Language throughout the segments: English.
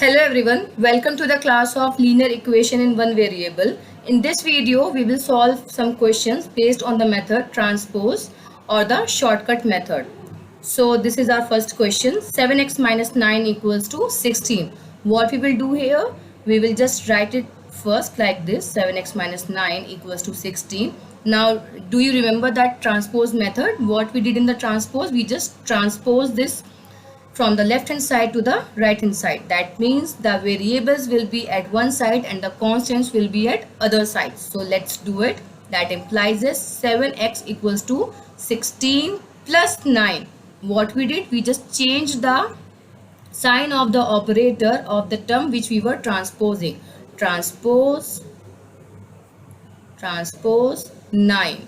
Hello everyone, welcome to the class of linear equation in one variable. In this video, we will solve some questions based on the method transpose or the shortcut method. So this is our first question, 7x minus 9 equals to 16. What we will do here, we will just write it first like this, 7x minus 9 equals to 16. Now, do you remember that transpose method? What we did in the transpose, we just transpose this from the left hand side to the right hand side. That means the variables will be at one side and the constants will be at other sides. So let's do it. That implies this 7x equals to 16 plus 9. What we did, we just changed the sign of the operator of the term which we were transposing. Transpose 9.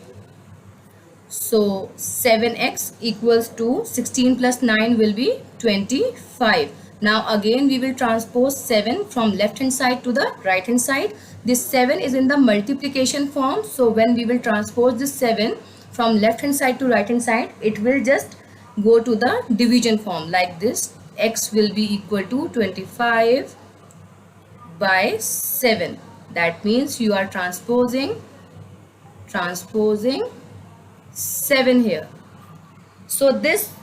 So 7x equals to 16 plus 9 will be 25. Now again we will transpose 7 from left hand side to the right hand side. This 7 is in the multiplication form. So when we will transpose this 7 from left hand side to right hand side, it will just go to the division form like this. X will be equal to 25 by 7. That means you are transposing 7 here. So this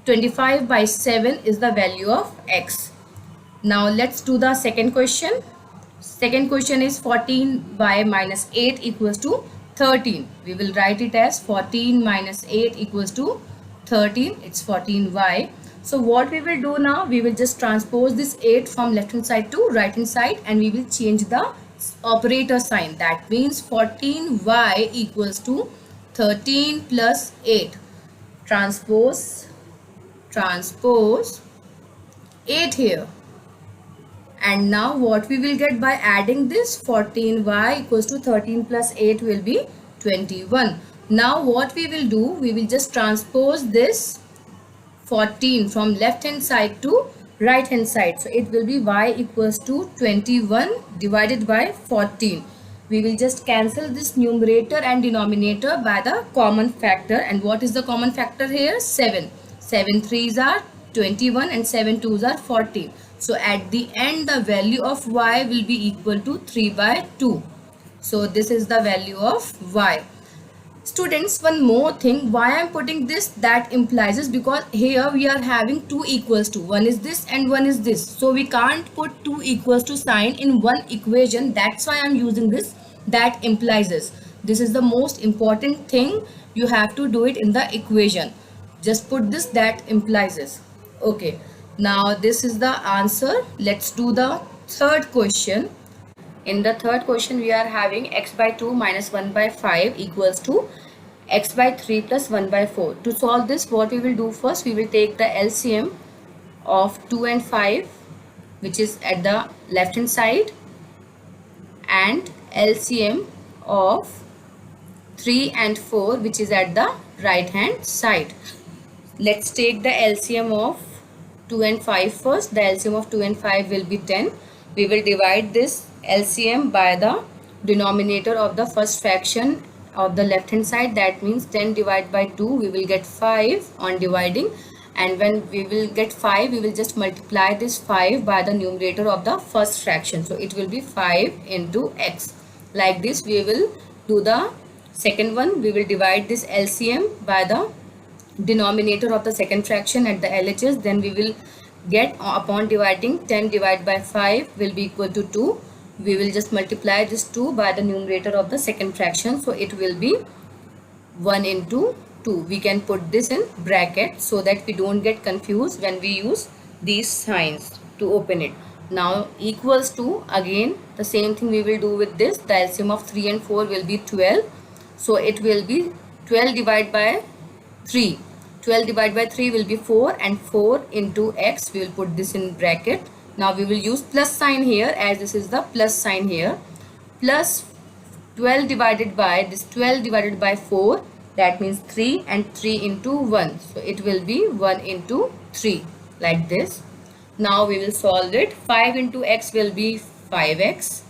25 by 7 is the value of x. Now let's do the second question. Second question is 14y minus 8 equals to 13. We will write it as 14 minus 8 equals to 13. It's 14y. So what we will do now, we will just transpose this 8 from left hand side to right hand side and we will change the operator sign. That means 14y equals to 13 plus 8. Transpose 8 here. And now what we will get by adding this 14y equals to 13 plus 8 will be 21. Now what we will do, we will just transpose this 14 from left hand side to right hand side. So it will be y equals to 21 divided by 14. We will just cancel this numerator and denominator by the common factor. And what is the common factor here? 7. 7 3s are 21 and 7 2s are 14. So at the end the value of y will be equal to 3 by 2. So this is the value of y. Students, one more thing, why I am putting this that implies is because here we are having 2 equals to, one is this and one is this. So we can't put 2 equals to sign in one equation. That's why I am using this that implies is. This is the most important thing. You have to do it in the equation. Just put this that implies is. Okay. Now this is the answer. Let's do the third question. In the third question, we are having x by 2 minus 1 by 5 equals to x by 3 plus 1 by 4. To solve this, what we will do first, we will take the LCM of 2 and 5, which is at the left hand side, and LCM of 3 and 4, which is at the right hand side. Let's take the LCM of 2 and 5 first. The LCM of 2 and 5 will be 10. We will divide this LCM by the denominator of the first fraction of the left hand side. That means 10 divided by 2, we will get 5 on dividing, and when we will get 5, we will just multiply this 5 by the numerator of the first fraction. So it will be 5 into x. Like this we will do the second one. We will divide this LCM by the denominator of the second fraction at the LHS. Then we will get, upon dividing, 10 divided by 5 will be equal to 2. We will just multiply this 2 by the numerator of the second fraction. So it will be 1 into 2. We can put this in bracket so that we don't get confused when we use these signs to open it. Now equals to, again the same thing we will do with this. The LCM of 3 and 4 will be 12. So it will be 12 divided by 3. 12 divided by 3 will be 4, and 4 into x, we will put this in bracket. Now we will use plus sign here, as this is the plus sign here. Plus 12 divided by this 12 divided by 4, that means 3, and 3 into 1. So it will be 1 into 3 like this. Now we will solve it. 5 into x will be 5x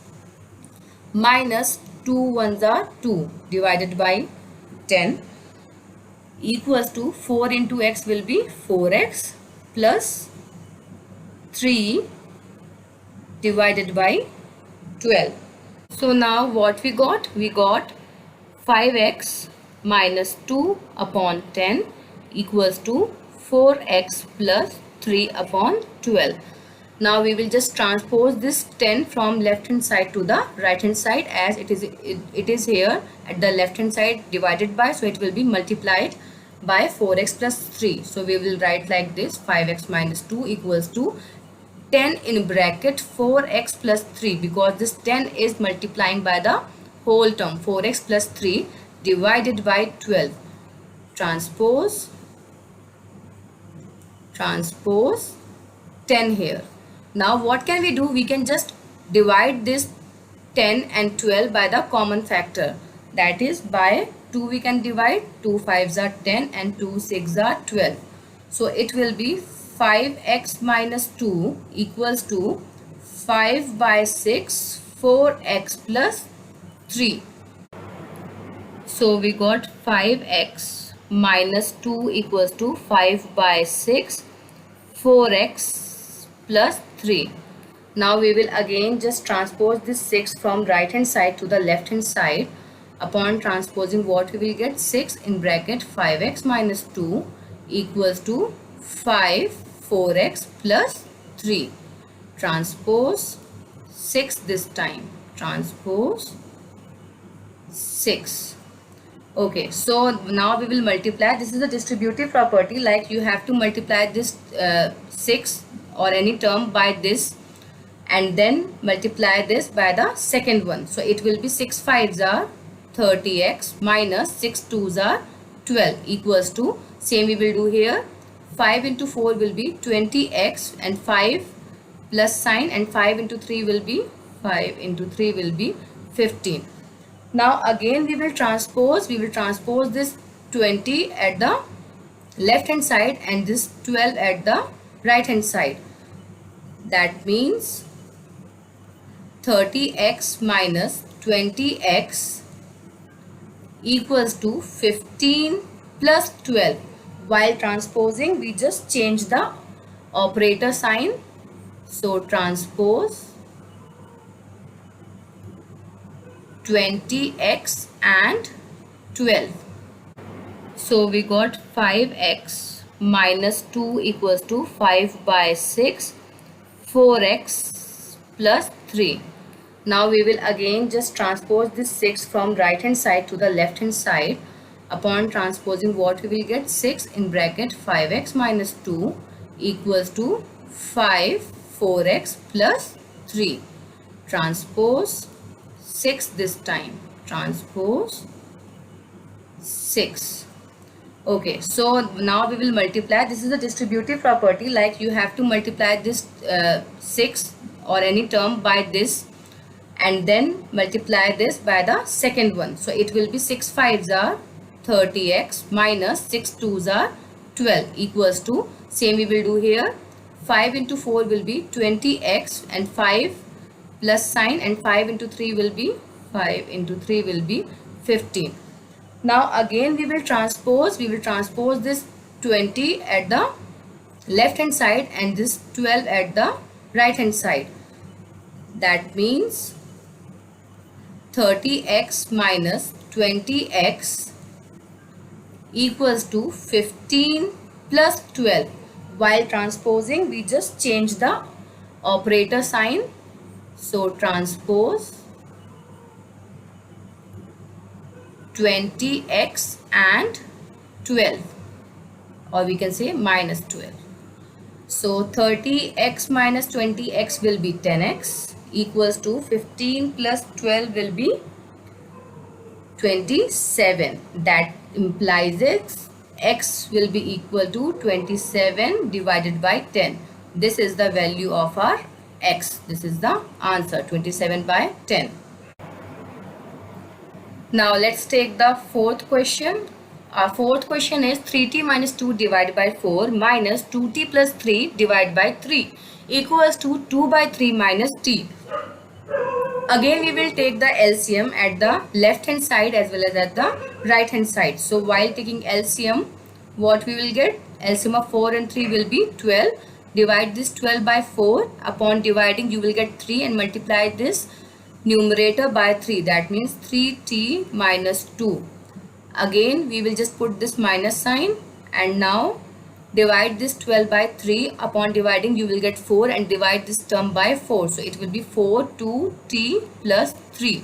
minus 2 ones are 2 divided by 10 equals to 4 into x will be 4x plus 3 divided by 12. So now what we got? We got 5x minus 2 upon 10 equals to 4x plus 3 upon 12. Now we will just transpose this 10 from left hand side to the right hand side, as it is here at the left hand side divided by, so it will be multiplied by 4x plus 3. So we will write like this: 5x minus 2 equals to 10 in bracket 4x plus 3, because this 10 is multiplying by the whole term 4x plus 3 divided by 12. Transpose 10 here. Now what can we do? We can just divide this 10 and 12 by the common factor, that is by 2 we can divide. 2 5s are 10 and 2 6s are 12. So it will be 5x minus 2 equals to 5 by 6 4x plus 3. So we got 5x minus 2 equals to 5 by 6 4x plus 3. Now we will again just transpose this 6 from right hand side to the left hand side. Upon transposing, what we will get? 6 in bracket 5x minus 2 equals to 5 4x plus 3. Transpose 6 this time. Transpose 6. Okay, so now we will multiply. This is a distributive property, like you have to multiply this 6 or any term by this and then multiply this by the second one. So it will be 6 5s are 30x minus 6 2s are 12 equals to, same we will do here, 5 into 4 will be 20x and 5 plus sign, and 5 into 3 will be 15. Now again we will transpose this 20 at the left hand side and this 12 at the right hand side. That means 30x minus 20x equals to 15 plus 12. While transposing, we just change the operator sign. So transpose 20x and 12. So we got 5x minus 2 equals to 5 by 6 4x plus 3. Now we will again just transpose this 6 from right hand side to the left hand side. Upon transposing, what we will get? 6 in bracket 5x minus 2 equals to 5 4x plus 3. Transpose 6 this time. Transpose 6. Okay, so now we will multiply. This is a distributive property, like you have to multiply this 6 or any term by this and then multiply this by the second one. So it will be 6 5s are 30x minus 6 2s are 12 equals to, same we will do here, 5 into 4 will be 20x and 5 plus sign, and 5 into 3 will be 15. Now again we will transpose this 20 at the left hand side and this 12 at the right hand side. That means 30x minus 20x equals to 15 plus 12. While transposing, we just change the operator sign. So transpose 20x and 12, or we can say minus 12. So 30x minus 20x will be 10x equals to 15 plus 12 will be 27. That implies x will be equal to 27 divided by 10. This is the value of our x. This is the answer, 27 by 10. Now let's take the fourth question. Our fourth question is 3t minus 2 divided by 4 minus 2t plus 3 divided by 3 equals to 2 by 3 minus t. Again we will take the LCM at the left hand side as well as at the right hand side. So while taking LCM, what we will get? LCM of 4 and 3 will be 12. divide this 12 by 4. Upon dividing you will get 3 and multiply this numerator by 3. That means 3t minus 2. Again we will just put this minus sign and now divide this 12 by 3. Upon dividing you will get 4 and divide this term by 4. So it will be 4 2t plus 3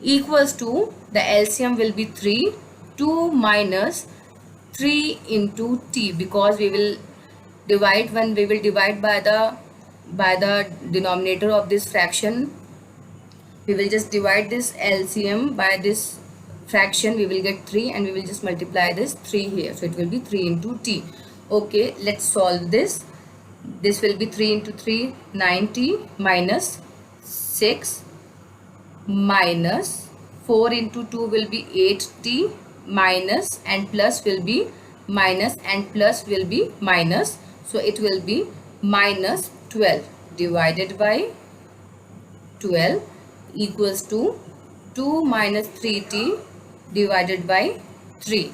equals to, the LCM will be 3, 2 minus 3 into t, because we will divide by the denominator of this fraction. We will just divide this LCM by this fraction, we will get 3 and we will just multiply this 3 here, so it will be 3 into t. Okay, let's solve this. This will be 3 into 3, 9t minus 6 minus 4 into 2 will be 8t minus and plus will be minus and plus will be minus, so it will be minus 12 divided by 12 equals to 2 minus 3t divided by 3.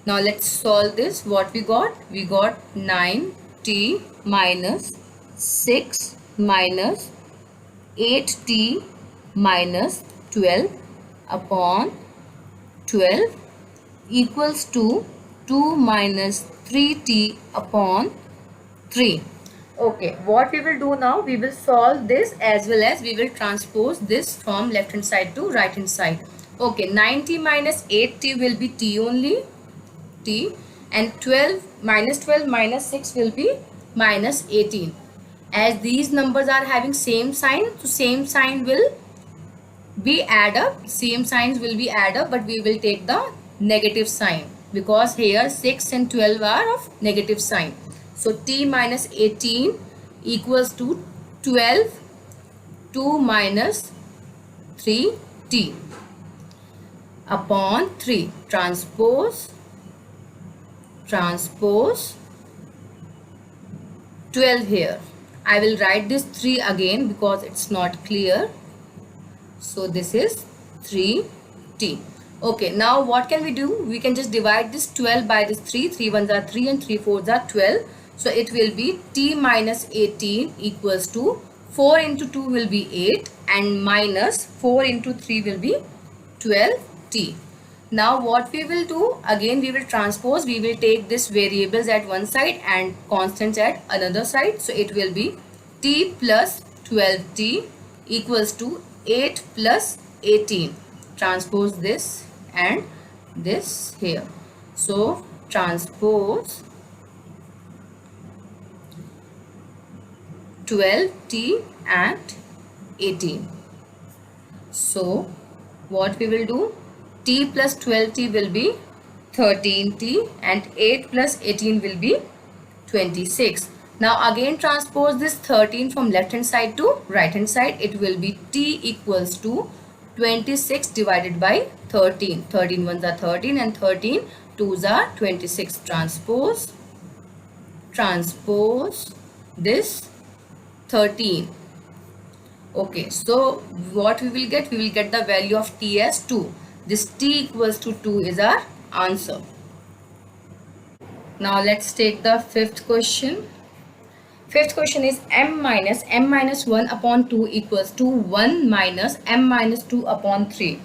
Now let's solve this. What we got? We got 9t minus 6 minus 8t minus 12 upon 12 equals to 2 minus 3t upon 3. Okay, what we will do now, we will solve this as well as we will transpose this from left hand side to right hand side. Okay, 9t minus 8t will be t only, t, and 12 minus 6 will be minus 18. As these numbers are having same sign, so same sign will be add up, same signs will be add up, but we will take the negative sign because here 6 and 12 are of negative sign. So t minus 18 equals to 12, 2 minus 3t upon 3. Transpose 12 here. I will write this 3 again because it's not clear. So this is 3t. Okay, now what can we do? We can just divide this 12 by this 3. 3 ones are 3 and 3 fours are 12. So it will be t minus 18 equals to 4 into 2 will be 8 and minus 4 into 3 will be 12t. Now what we will do? Again we will transpose. We will take this variables at one side and constants at another side. So it will be t plus 12t equals to 8 plus 18. Transpose this and this here. So transpose 12t and 18. So what we will do? T plus 12t will be 13t and 8 plus 18 will be 26. Now again transpose this 13 from left hand side to right hand side. It will be t equals to 26 divided by 13. 13 ones are 13 and 13 twos are 26. Transpose this 13. Okay, so what we will get? We will get the value of t as 2. This t equals to 2 is our answer. Now let's take the fifth question. Fifth question is m minus 1 upon 2 equals to 1 minus m minus 2 upon 3.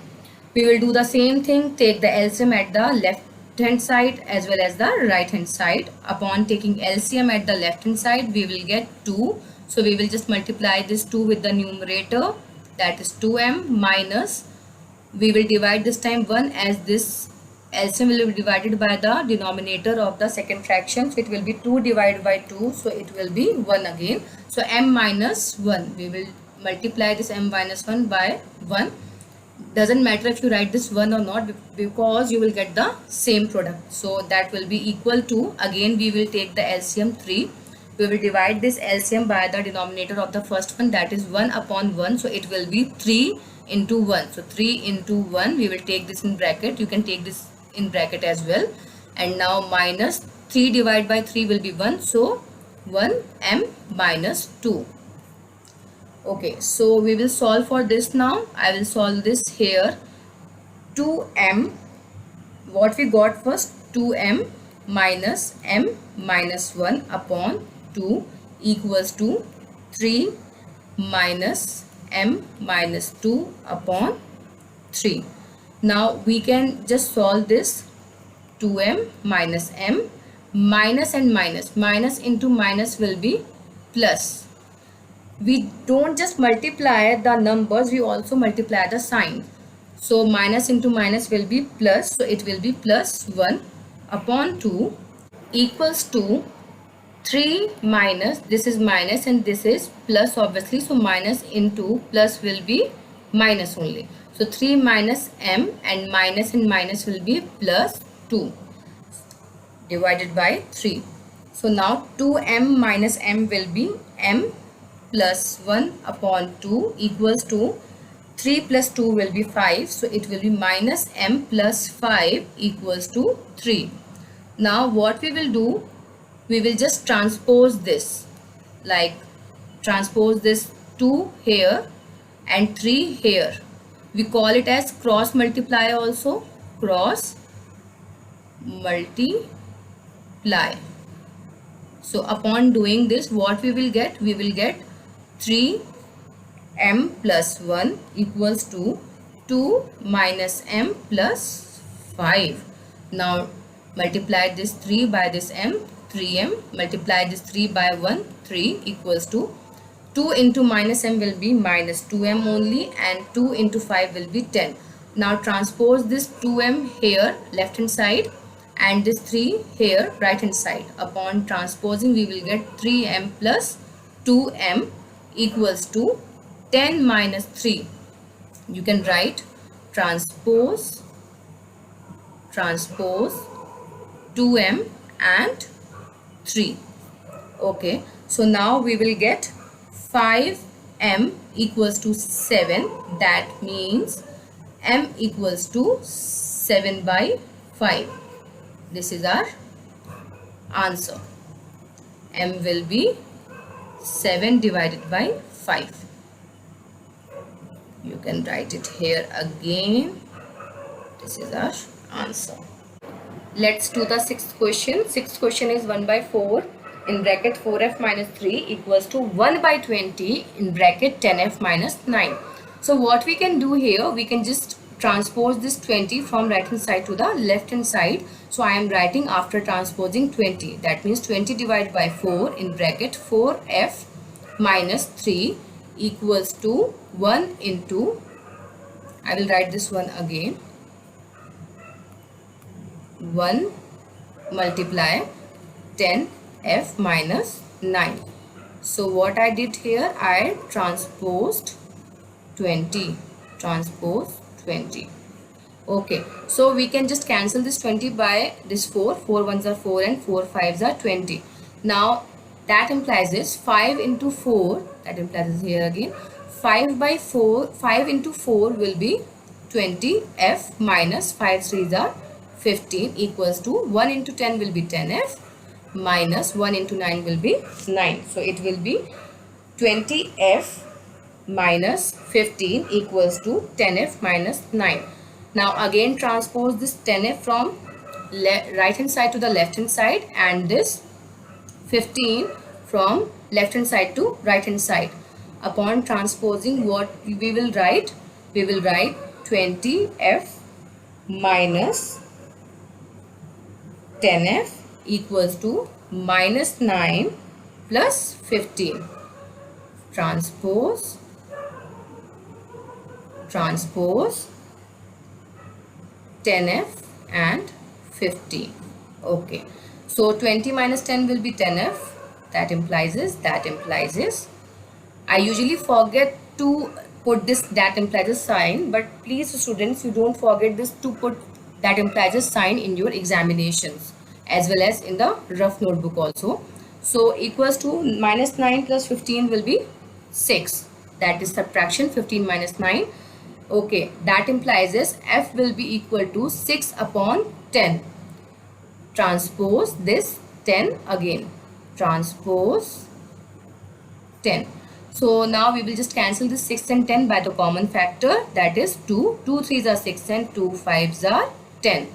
We will do the same thing. Take the LCM at the left hand side as well as the right hand side. Upon taking LCM at the left hand side, we will get 2. So we will just multiply this 2 with the numerator, that is 2m, minus we will divide this time 1, as this LCM will be divided by the denominator of the second fraction. So it will be 2 divided by 2. So it will be 1 again. So m minus 1. We will multiply this m minus 1 by 1. Doesn't matter if you write this 1 or not, because you will get the same product. So that will be equal to, again we will take the LCM 3. We will divide this LCM by the denominator of the first one, that is 1 upon 1. So it will be 3 into 1. So 3 into 1, we will take this in bracket. You can take this in bracket as well. And now minus 3 divided by 3 will be 1. So 1m minus 2. Okay, so we will solve for this now. I will solve this here. 2m, what we got first? 2m minus m minus 1 upon 2 equals to 3 minus m minus 2 upon 3. Now we can just solve this. 2m minus m, minus and minus, minus into minus will be plus. We don't just multiply the numbers, we also multiply the sign. So minus into minus will be plus, so it will be plus 1 upon 2 equals to 3 minus, this is minus and this is plus obviously, so minus into plus will be minus only. So 3 minus m and minus will be plus 2 divided by 3. So now 2m minus m will be m plus 1 upon 2 equals to 3 plus 2 will be 5. So it will be minus m plus 5 equals to 3. Now what we will do, we will just transpose this, like transpose this 2 here and 3 here. We call it as cross multiply also, cross multiply. So upon doing this, what we will get? We will get 3m plus 1 equals to 2 minus m plus 5. Now multiply this 3 by this m, 3m, multiply this 3 by 1, 3 equals to 2 into minus m will be minus 2m only, and 2 into 5 will be 10. Now transpose this 2m here left hand side and this 3 here right hand side. Upon transposing, we will get 3m plus 2m equals to 10 minus 3. You can write transpose 2m and 3. Okay, so now we will get 5m equals to 7. That means m equals to 7 by 5. This is our answer. M will be 7 divided by 5. You can write it here again. This is our answer. Let's do the sixth question. Sixth question is 1 by 4 in bracket 4f minus 3 equals to 1 by 20 in bracket 10f minus 9. So what we can do here, we can just transpose this 20 from right hand side to the left hand side. So I am writing after transposing 20. That means 20 divided by 4 in bracket 4f minus 3 equals to 1 into, I will write this one again, 1 multiply 10f minus 9. So what I did here, I transposed 20. Okay, so we can just cancel this 20 by this 4. 4 ones are 4 and 4 5s are 20. Now that implies is 5 into 4, that implies here again 5 by 4, 5 into 4 will be 20f minus 5 3s are 15 equals to 1 into 10 will be 10f minus 1 into 9 will be 9. So it will be 20f minus 15 equals to 10f minus 9. Now again transpose this 10f from right hand side to the left hand side and this 15 from left hand side to right hand side. Upon transposing, what we will write? We will write 20f minus 10f equals to minus 9 plus 15. Transpose 10f and 15. Okay, so 20 minus 10 will be 10f. That implies is I usually forget to put this that implies a sign, but please students, you don't forget this to put that implies a sign in your examinations as well as in the rough notebook also. So equals to minus 9 plus 15 will be 6. That is subtraction, 15 minus 9. Okay, that implies is f will be equal to 6 upon 10. Transpose this 10 again. Transpose 10. So now we will just cancel this 6 and 10 by the common factor, that is 2. 2 3s are 6 and 2 5s are 10.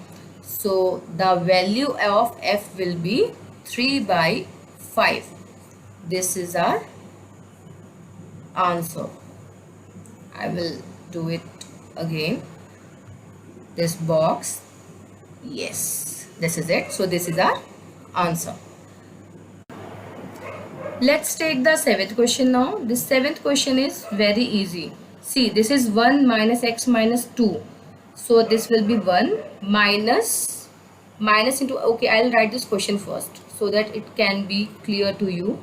So the value of f will be 3 by 5. This is our answer. I will do it again. This box. Yes, this is it. So this is our answer. Let's take the seventh question now. This seventh question is very easy. See, this is 1 minus x minus 2. So this will be 1 minus into, okay, I'll write this question first so that it can be clear to you.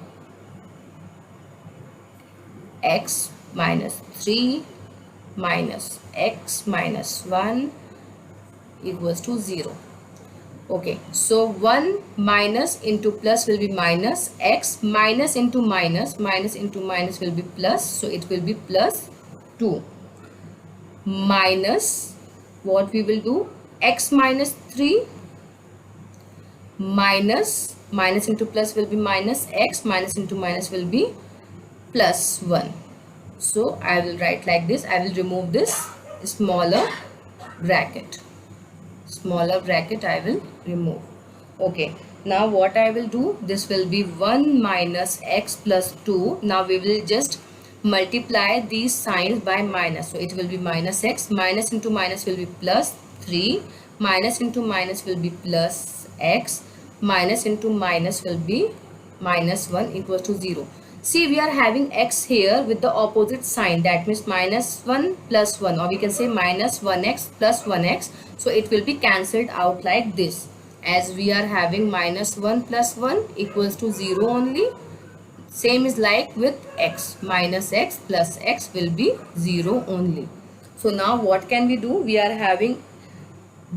X minus 3 minus x minus 1 equals to 0. Okay, so 1 minus into plus will be minus, x minus into minus will be plus, so it will be plus 2 minus, what we will do, x minus 3 minus into plus will be minus, x minus into minus will be plus 1. So I will write like this. I will remove this smaller bracket. I will remove. Okay, now what I will do, this will be 1 minus x plus 2. Now we will just multiply these signs by minus, so it will be minus x, minus into minus will be plus 3, minus into minus will be plus x, minus into minus will be minus 1 equals to 0. See, we are having x here with the opposite sign, that means minus 1 plus 1, or we can say minus 1x plus 1x. So it will be cancelled out like this, as we are having minus 1 plus 1 equals to 0 only. Same is like with x, minus x plus x will be 0 only. So now what can we do? We are having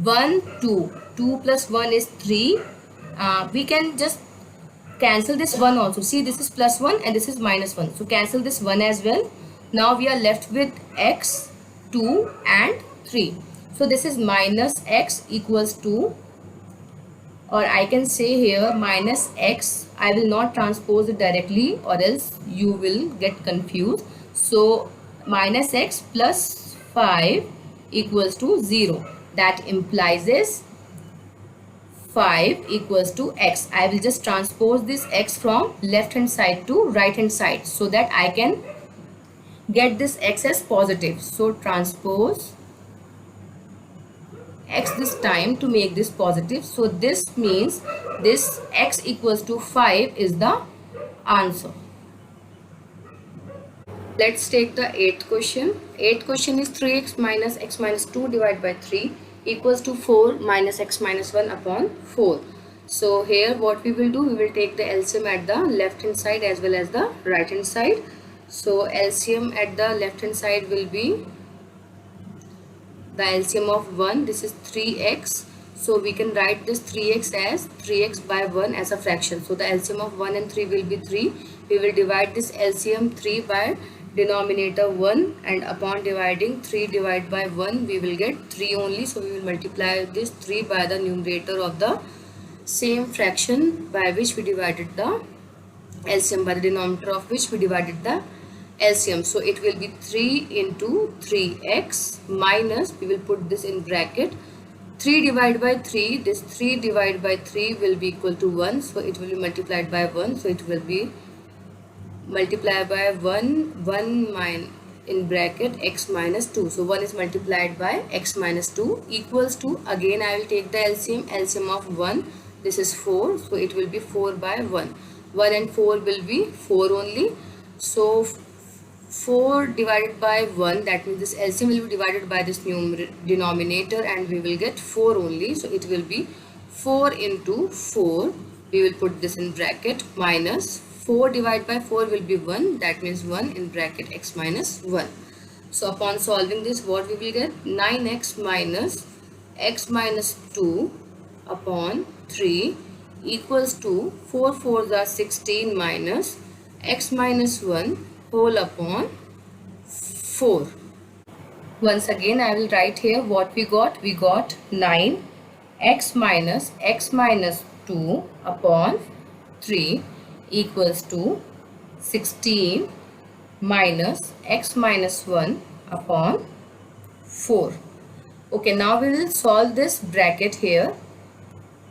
1, 2. 2 plus 1 is 3. We can just cancel this 1 also. See, this is plus 1 and this is minus 1. So cancel this 1 as well. Now we are left with x, 2 and 3. So this is minus x equals to, or I can say here minus x. I will not transpose it directly or else you will get confused. So minus x plus 5 equals to 0. That implies this 5 equals to x. I will just transpose this x from left hand side to right hand side so that I can get this x as positive. So transpose x this time to make this positive. So this means this x equals to 5 is the answer. Let's take the 8th question. 8th question is 3x minus x minus 2 divided by 3 equals to 4 minus x minus 1 upon 4. So here what we will do, we will take the LCM at the left hand side as well as the right hand side. So LCM at the left hand side will be the LCM of 1. This is 3x. So we can write this 3x as 3x by 1 as a fraction. So the LCM of 1 and 3 will be 3. We will divide this LCM 3 by denominator 1, and upon dividing 3 divided by 1 we will get 3 only. So we will multiply this 3 by the numerator of the same fraction by which we divided the LCM, by the denominator of which we divided the LCM. So it will be 3 into 3x minus, we will put this in bracket, 3 divided by 3, this 3 divided by 3 will be equal to 1. So it will be multiplied by 1. So it will be multiplied by 1 minus in bracket x minus 2. So 1 is multiplied by x minus 2 equals to, again I will take the LCM of 1. This is 4. So it will be 4 by 1. 1 and 4 will be 4 only. So 4 divided by 1, that means this LCM will be divided by this denominator and we will get 4 only. So it will be 4 into 4. We will put this in bracket minus 4 divided by 4 will be 1. That means 1 in bracket x minus 1. So upon solving this, what we will get? 9x minus x minus 2 upon 3 equals to 4 4s are 16 minus x minus 1 whole upon 4. Once again I will write here what we got. We got 9 x minus 2 upon 3 equals to 16 minus x minus 1 upon 4. Okay, now we will solve this bracket here.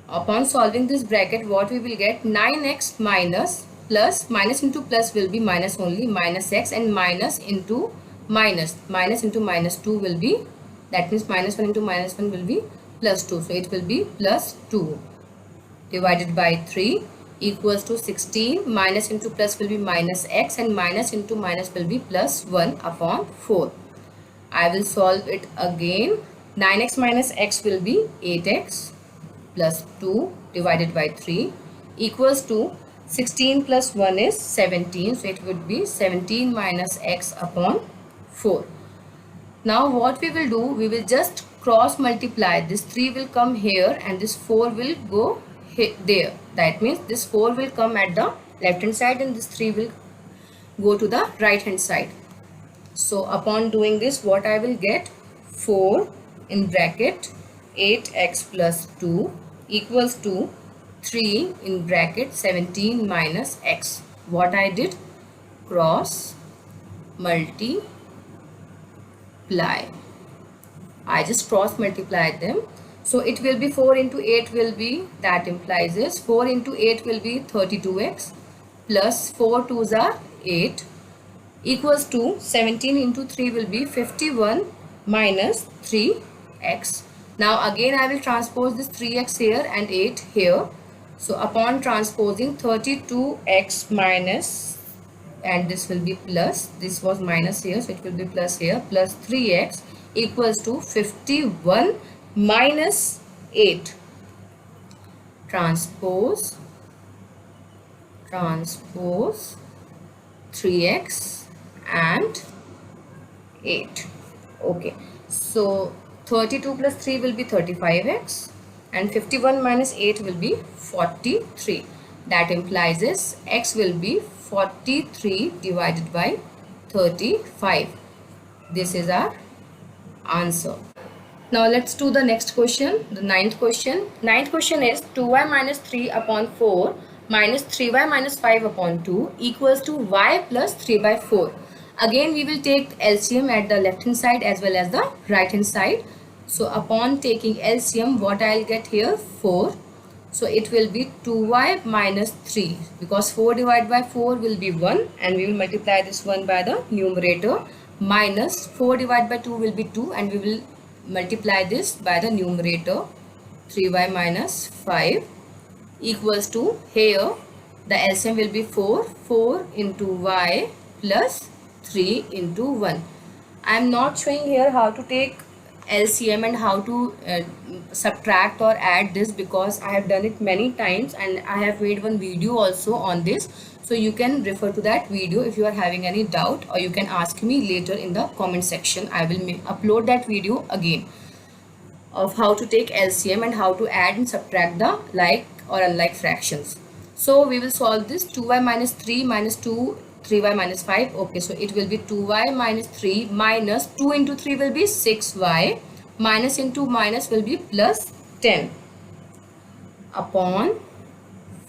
Upon solving this bracket, what we will get? 9x minus, plus, minus into plus will be minus only, minus x, and minus into minus, minus into minus 2 will be, that means minus 1 into minus 1 will be plus 2. So it will be plus 2 divided by 3 equals to 16. Minus into plus will be minus x, and minus into minus will be plus 1 upon 4. I will solve it again. 9x minus x will be 8x plus 2 divided by 3 equals to 16 plus 1 is 17. So it would be 17 minus x upon 4. Now what we will do, we will just cross multiply. This 3 will come here and this 4 will go there. That means this 4 will come at the left hand side and this 3 will go to the right hand side. So upon doing this, what I will get, 4 in bracket 8x plus 2 equals to 3 in bracket 17 minus x. What I did, cross multiply. I just cross multiplied them. So it will be 4 into 8 will be, that implies is 4 into 8 will be 32x plus 4 2s are 8 equals to 17 into 3 will be 51 minus 3x. Now again I will transpose this 3x here and 8 here. So upon transposing 32x minus, and this will be plus, this was minus here, so it will be plus here, plus 3x equals to 51 minus 8. Transpose 3x and 8. Okay, so 32 plus 3 will be 35x and 51 minus 8 will be 43. That implies is x will be 43 divided by 35. This is our answer. Now let's do the next question, the ninth question. Ninth question is 2y minus 3 upon 4 minus 3y minus 5 upon 2 equals to y plus 3 by 4. Again we will take LCM at the left hand side as well as the right hand side. So upon taking LCM, what I'll get here, 4. So it will be 2y minus 3, because 4 divided by 4 will be 1 and we will multiply this 1 by the numerator, minus 4 divided by 2 will be 2 and we will multiply this by the numerator, 3y minus 5 equals to, here the LCM will be 4, 4 into y plus 3 into 1. I am not showing here how to take LCM and how to subtract or add this, because I have done it many times and I have made one video also on this. So you can refer to that video if you are having any doubt, or you can ask me later in the comment section. I will upload that video again of how to take LCM and how to add and subtract the like or unlike fractions. So we will solve this. 2y minus 3 minus 2, 3y minus 5. Okay, so it will be 2y minus 3 minus 2 into 3 will be 6y, minus into minus will be plus 10 upon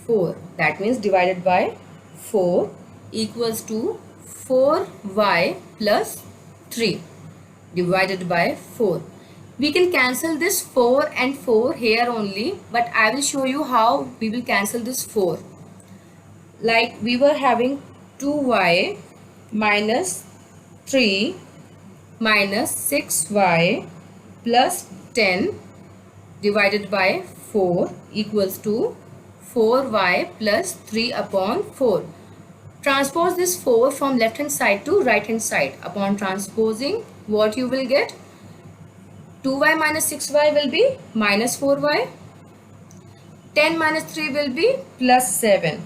4. That means divided by 4 equals to 4y plus 3 divided by 4. We can cancel this 4 and 4 here only, but I will show you how we will cancel this 4. Like we were having 2y minus 3 minus 6y plus 10 divided by 4 equals to 4y plus 3 upon 4. Transpose this 4 from left hand side to right hand side. Upon transposing, what you will get? 2y minus 6y will be minus 4y. 10 minus 3 will be plus 7.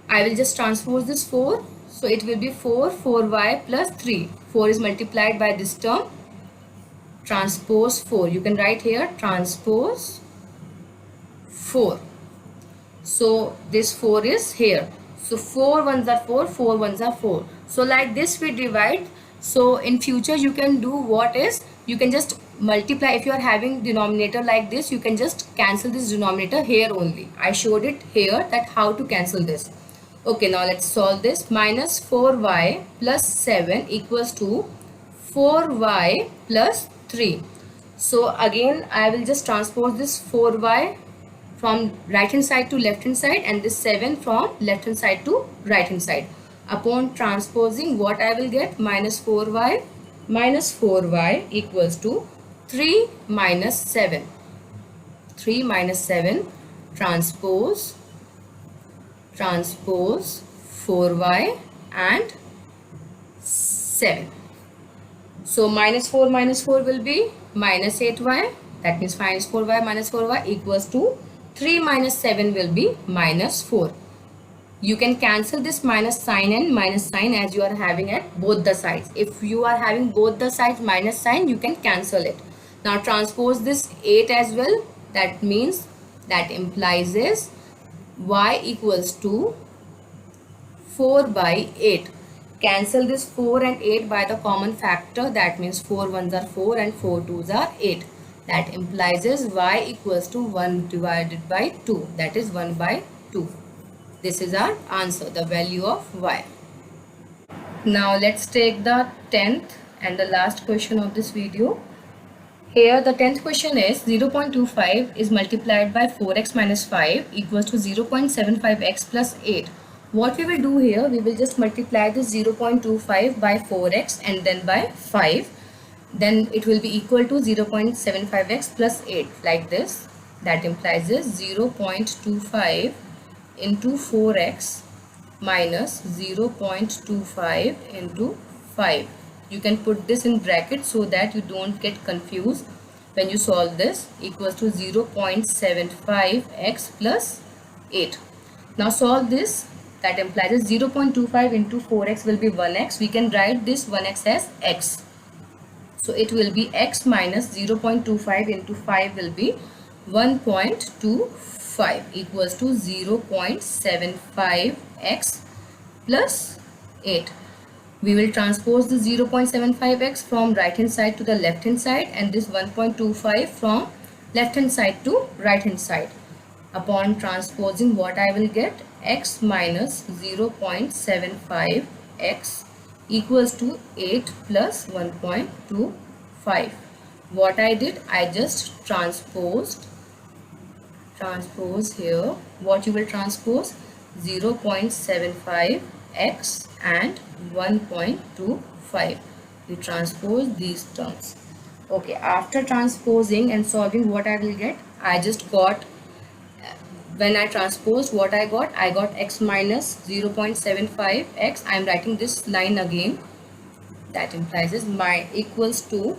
I will just transpose this 4. So it will be 4y plus 3. 4 is multiplied by this term. Transpose 4. You can write here transpose 4. So this 4 is here. So 4 ones are 4, 4 ones are 4. So like this we divide. So in future you can do what is, you can just multiply. If you are having denominator like this, you can just cancel this denominator here only. I showed it here that how to cancel this. Okay, now let's solve this. Minus 4y plus 7 equals to 4y plus 3. So again I will just transpose this 4y from right hand side to left hand side and this 7 from left hand side to right hand side. Upon transposing, what I will get? Minus 4y. Minus 4y equals to 3 minus 7. 3 minus 7 transpose 4y and 7. So minus 4 will be minus 8y. That means minus 4y equals to 3 minus 7 will be minus 4. You can cancel this minus sign and minus sign as you are having at both the sides. If you are having both the sides minus sign, you can cancel it. Now transpose this 8 as well. That means that implies is y equals to 4 by 8. Cancel this 4 and 8 by the common factor. That means 4 ones are 4 and 4 twos are 8. That implies is y equals to 1 divided by 2. That is 1 by 2. This is our answer, the value of y. Now let's take the 10th and the last question of this video. Here the 10th question is 0.25 is multiplied by 4x minus 5 equals to 0.75x plus 8. What we will do here, we will just multiply this 0.25 by 4x and then by 5. Then it will be equal to 0.75x plus 8 like this. That implies this 0.25 into 4x minus 0.25 into 5. You can put this in brackets so that you don't get confused when you solve this. Equals to 0.75x plus 8. Now solve this. That implies 0.25 into 4x will be 1x. We can write this 1x as x. So it will be x minus 0.25 into 5 will be 1.25 equals to 0.75x plus 8. We will transpose the 0.75x from right hand side to the left hand side and this 1.25 from left hand side to right hand side. Upon transposing, what I will get? X minus 0.75x equals to 8 plus 1.25. What I did? I just transpose here. What you will transpose? 0.75x and 1.25. You transpose these terms. Okay, after transposing and solving, what I will get? I just got, when I transposed, what I got x minus 0.75x. I am writing this line again. That implies is my equals to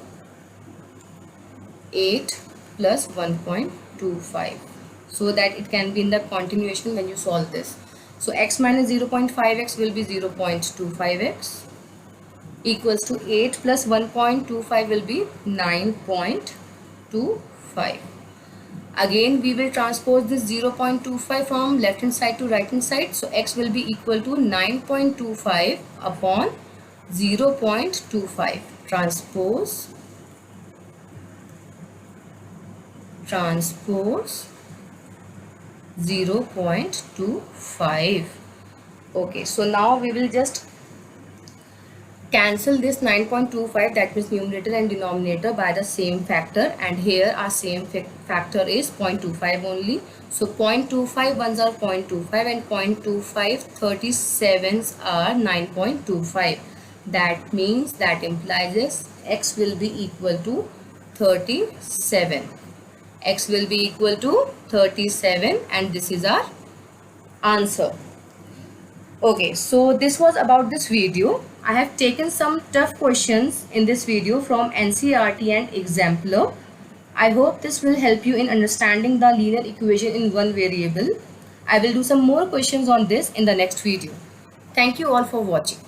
8 plus 1.25, so that it can be in the continuation when you solve this. So x minus 0.5x will be 0.25x equals to 8 plus 1.25 will be 9.25. Again we will transpose this 0.25 from left hand side to right hand side. So x will be equal to 9.25 upon 0.25. Transpose 0.25. Okay, so now we will just cancel this 9.25, that means numerator and denominator, by the same factor, and here our same factor is 0.25 only. So 0.25 ones are 0.25 and 0.25 37s are 9.25. That means, that implies this x will be equal to 37. X will be equal to 37 and this is our answer. Okay, so this was about this video. I have taken some tough questions in this video from NCERT and Exemplar. I hope this will help you in understanding the linear equation in one variable. I will do some more questions on this in the next video. Thank you all for watching.